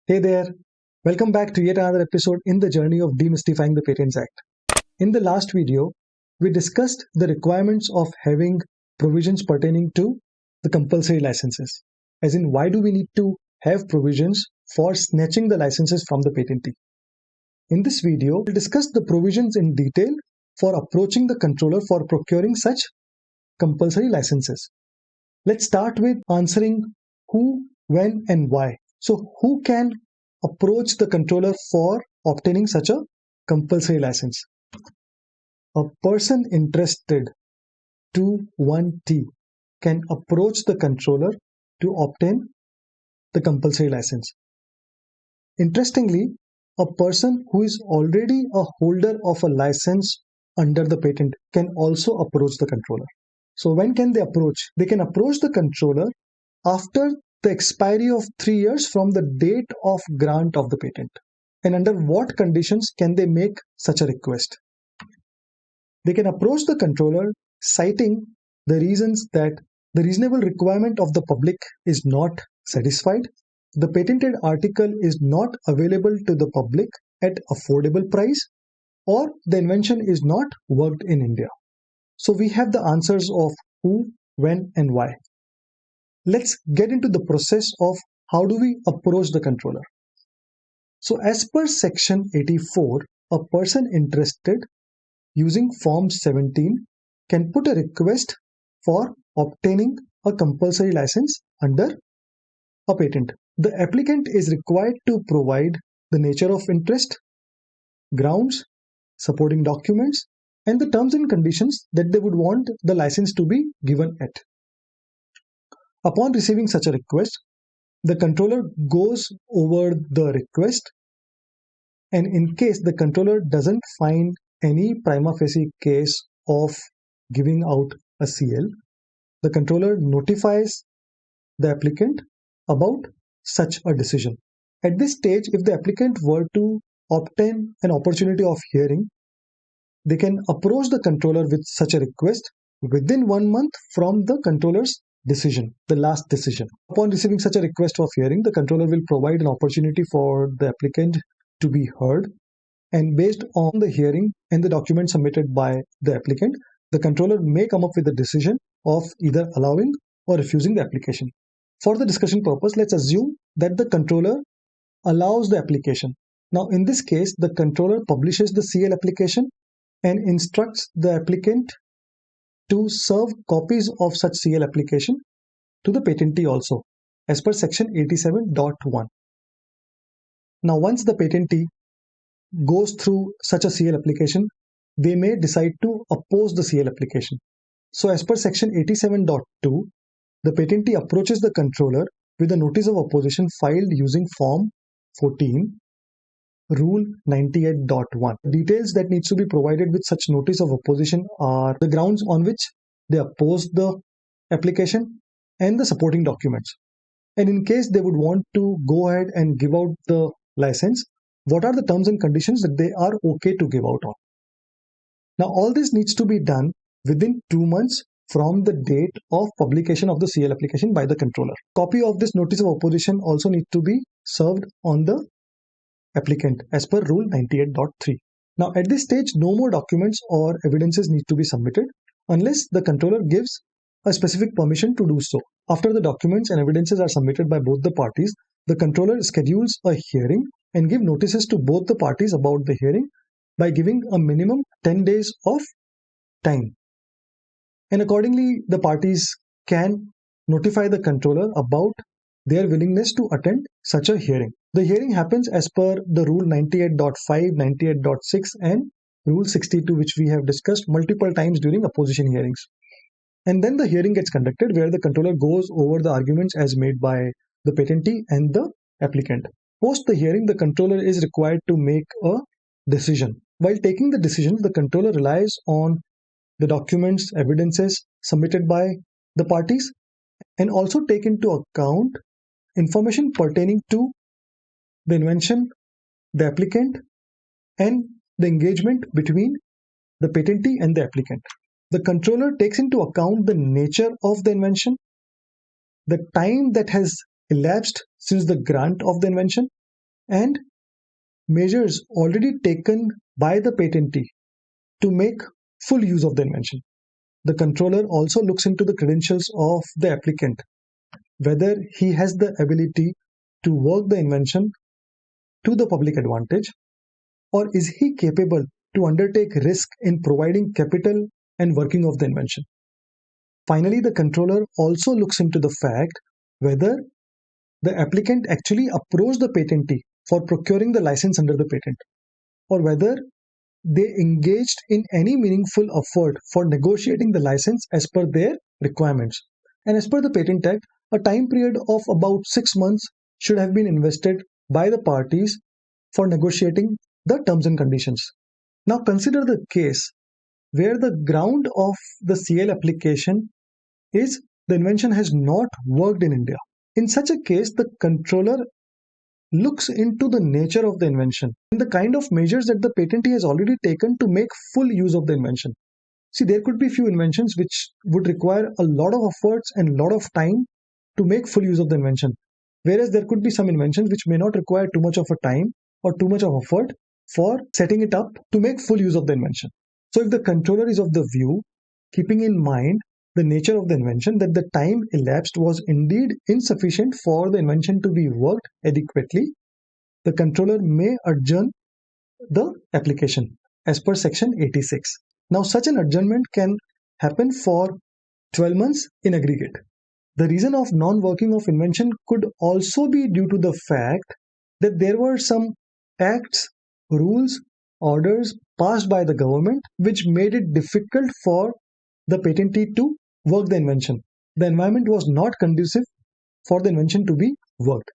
Hey there, welcome back to yet another episode in the journey of demystifying the Patents Act. In the last video, we discussed the requirements of having provisions pertaining to the compulsory licenses. As in, why do we need to have provisions for snatching the licenses from the patentee? In this video, we'll discuss the provisions in detail for approaching the controller for procuring such compulsory licenses. Let's start with answering who, when, and why. So, who can approach the controller for obtaining such a compulsory license? A person interested to 1T can approach the controller to obtain the compulsory license. Interestingly, a person who is already a holder of a license under the patent can also approach the controller. So when can they approach? They can approach the controller after the expiry of 3 years from the date of grant of the patent. And under what conditions can they make such a request? They can approach the controller citing the reasons that the reasonable requirement of the public is not satisfied, the patented article is not available to the public at affordable price, or the invention is not worked in India. So we have the answers of who, when, and why. Let's get into the process of how do we approach the controller. So as per section 84, a person interested using form 17 can put a request for obtaining a compulsory license under a patent. The applicant is required to provide the nature of interest, grounds, supporting documents, and the terms and conditions that they would want the license to be given at. Upon receiving such a request, the controller goes over the request, and in case the controller doesn't find any prima facie case of giving out a CL, the controller notifies the applicant about such a decision. At this stage, if the applicant were to obtain an opportunity of hearing, they can approach the controller with such a request within 1 month from the controller's decision, the last decision. Upon receiving such a request of hearing, the controller will provide an opportunity for the applicant to be heard, and based on the hearing and the documents submitted by the applicant, the controller may come up with a decision of either allowing or refusing the application. For the discussion purpose, let's assume that the controller allows the application. Now, in this case, the controller publishes the CL application and instructs the applicant to serve copies of such CL application to the patentee also, as per section 87.1. Now, once the patentee goes through such a CL application, they may decide to oppose the CL application. So as per section 87.2, the patentee approaches the controller with a notice of opposition filed using form 14, rule 98.1. Details that needs to be provided with such notice of opposition are the grounds on which they oppose the application and the supporting documents. And in case they would want to go ahead and give out the license, what are the terms and conditions that they are okay to give out on? Now, all this needs to be done within 2 months from the date of publication of the CL application by the controller. Copy of this notice of opposition also needs to be served on the applicant as per rule 98.3. Now, at this stage, no more documents or evidences need to be submitted unless the controller gives a specific permission to do so. After the documents and evidences are submitted by both the parties, the controller schedules a hearing and give notices to both the parties about the hearing by giving a minimum 10 days of time. And accordingly, the parties can notify the controller about their willingness to attend such a hearing. The hearing happens as per the rule 98.5, 98.6 and rule 62, which we have discussed multiple times during opposition hearings. And then the hearing gets conducted where the controller goes over the arguments as made by the patentee and the applicant. Post the hearing, the controller is required to make a decision. While taking the decision, the controller relies on the documents, evidences submitted by the parties, and also take into account information pertaining to the invention, the applicant, and the engagement between the patentee and the applicant. The controller takes into account the nature of the invention, the time that has elapsed since the grant of the invention, and measures already taken by the patentee to make full use of the invention. The controller also looks into the credentials of the applicant, whether he has the ability to work the invention to the public advantage, or is he capable to undertake risk in providing capital and working of the invention. Finally, the controller also looks into the fact whether the applicant actually approached the patentee for procuring the license under the patent, or whether they engaged in any meaningful effort for negotiating the license as per their requirements. And as per the Patent Act, a time period of about 6 months should have been invested by the parties for negotiating the terms and conditions. Now consider the case where the ground of the CL application is the invention has not worked in India. In such a case, the controller looks into the nature of the invention and the kind of measures that the patentee has already taken to make full use of the invention. See, there could be few inventions which would require a lot of efforts and a lot of time to make full use of the invention, whereas there could be some inventions which may not require too much of a time or too much of effort for setting it up to make full use of the invention. So if the controller is of the view, keeping in mind the nature of the invention, that the time elapsed was indeed insufficient for the invention to be worked adequately, the controller may adjourn the application as per section 86. Now such an adjournment can happen for 12 months in aggregate. The reason of non-working of invention could also be due to the fact that there were some acts, rules, orders passed by the government which made it difficult for the patentee to work the invention. The environment was not conducive for the invention to be worked.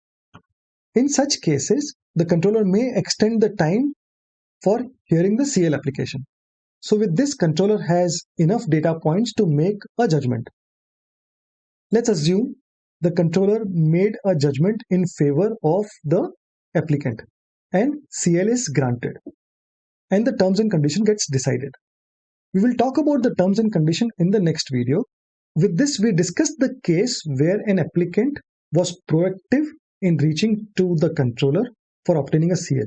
In such cases, the controller may extend the time for hearing the CL application. So with this, controller has enough data points to make a judgment. Let's assume the controller made a judgment in favor of the applicant and CL is granted and the terms and condition gets decided. We will talk about the terms and condition in the next video. With this, we discussed the case where an applicant was proactive in reaching to the controller for obtaining a CL.